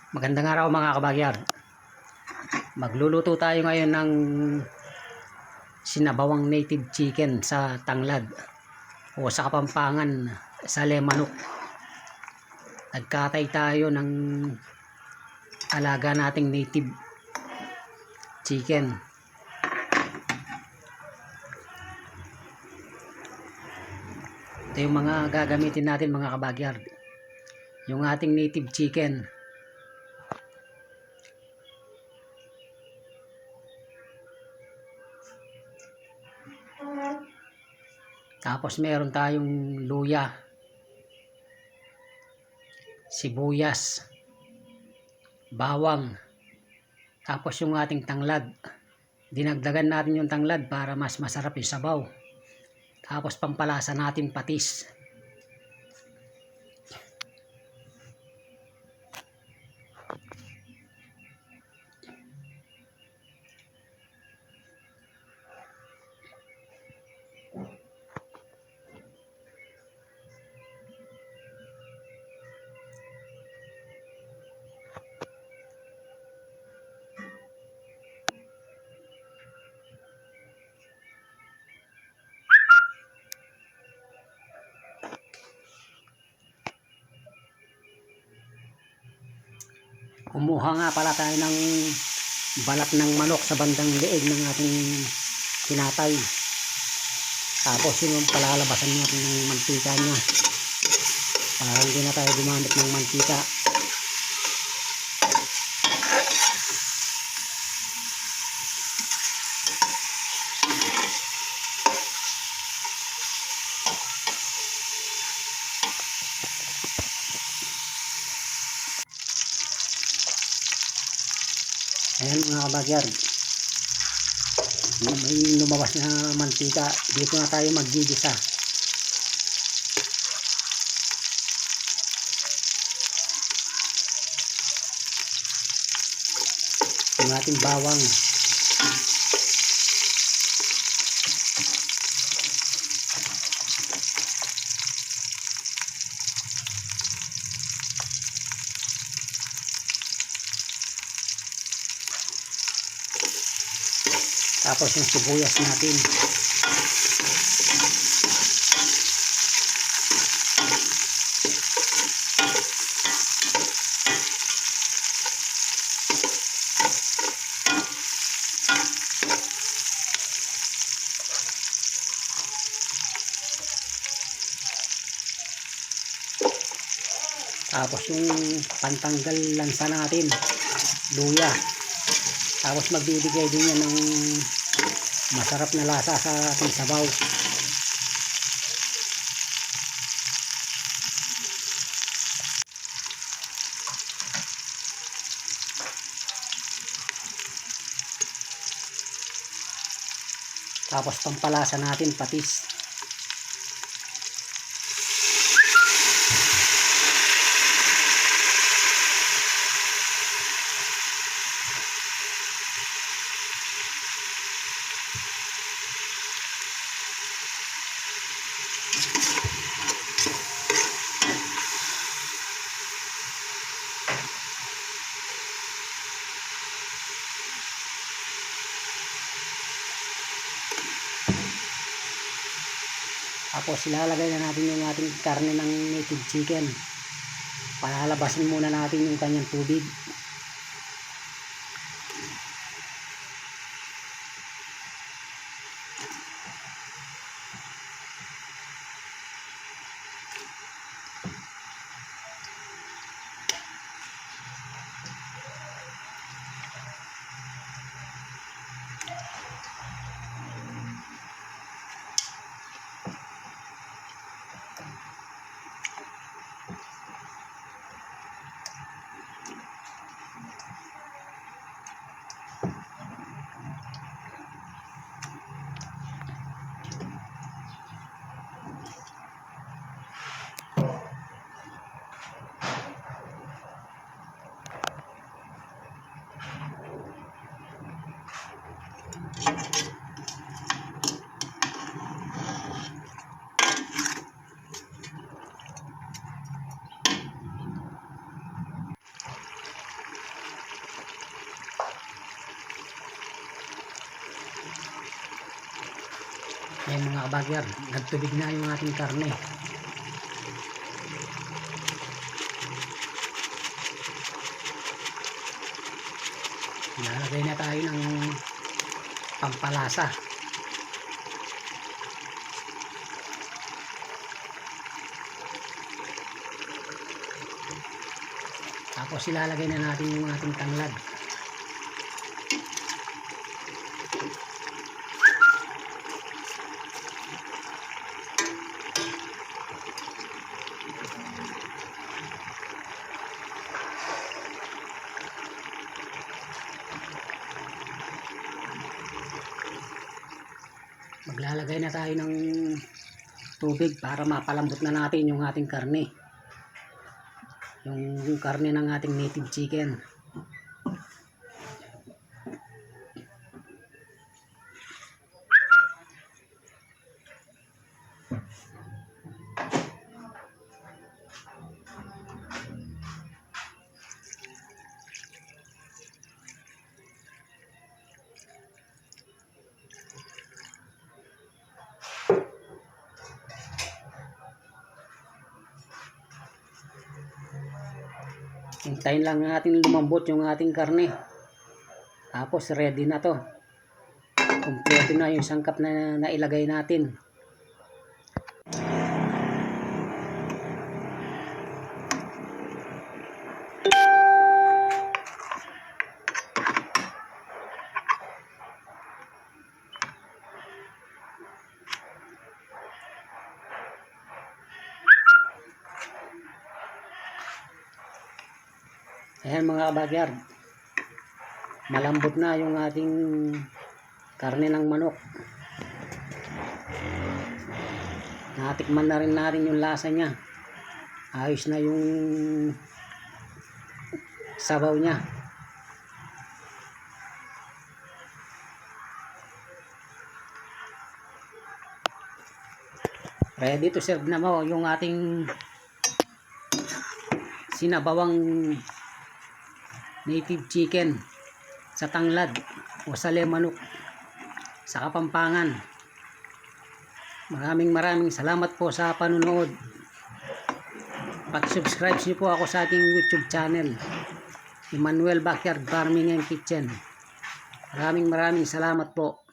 Magandang araw mga kabagyar. Magluluto tayo ngayon ng sinabawang native chicken sa tanglad o sa Kapampangan sa lemanok. Nagkatay tayo ng alaga nating native chicken. Ito yung mga gagamitin natin mga kabagyar. Yung ating native chicken. Tapos meron tayong luya, sibuyas, bawang, tapos yung ating tanglad. Dinagdagan natin yung tanglad para mas masarap yung sabaw. Tapos pampalasa natin patis. Kumuha nga pala tayo ng balat ng manok sa bandang leeg ng ating tinatay. Tapos yung palalabasan natin ng mantika niya para hindi na tayo gumamit ng mantika. Ayan mga kabagyar, may lumabas na mantika. Dito na tayo maggigisa. Yung ating bawang, tapos yung sibuyas natin, tapos yung pantanggal lansa natin, luya. Tapos magbibigay din yan ng masarap na lasa sa ating sabaw. Tapos pampalasa natin patis. Tapos ilalagay na natin yung ating karne ng native chicken. Palalabasin muna natin yung kanyang tubig. Ayan mga kabagyer, nagtubig na yung ating karne. Lalagay na tayo ng pampalasa. Tapos ilalagay na natin yung ating tanglad. Maglalagay na tayo ng tubig para mapalambot na natin yung ating karne. Yung karne ng ating native chicken. Hintayin lang natin lumambot yung ating karne. Tapos ready na to. Kompleto na yung sangkap na nailagay natin. Ayan mga kabagyard, malambot na yung ating karne ng manok. Natikman na rin natin yung lasa niya. Ayos na yung sabaw niya. Ready to serve na mo yung ating sinabawang native chicken sa tanglad o sa lemanok sa Kapampangan. Maraming salamat po sa panunood. Pag-subscribe niyo po ako sa ating YouTube channel, Emmanuel Backyard Farming and Kitchen. Maraming salamat po.